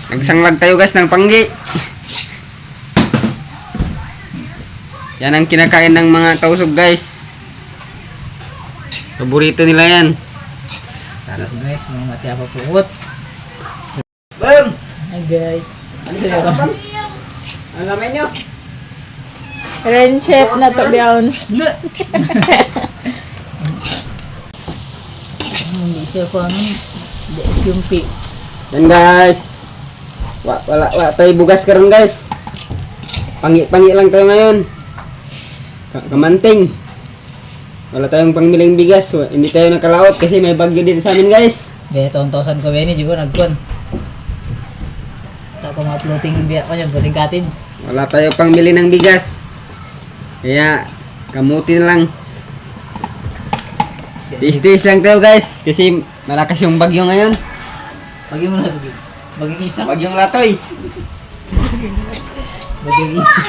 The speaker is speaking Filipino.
Nagsanglag tayo guys ng panggi. Yan ang kinakain ng mga tausog guys. Paborito nila yan. Sarap guys, mga mati apa puot. Boom! Hi guys. Ano yun? Ang lamay nyo? Ren chef na to biyawon. Hindi siya ko ano. Hindi kumpi. Yan guys. Wala tayo bugas karon guys. Pangi lang tayo ngayon. Kamanting. Wala tayong pangmiling bigas. Hindi tayo nakalaot kasi may bagyo dito sa amin guys. Gaya taon-taon ko beni juga nagkuan. Tak ko ma-floating biya ko yung floating cottage. Wala tayo pangmili ng bigas. Kaya kamuti na lang. Tiis-tiis lang tayo guys kasi malakas yung bagyo ngayon. Bagay mo na bagay. Bagay isa. Bagyong latoy. Bagay isa.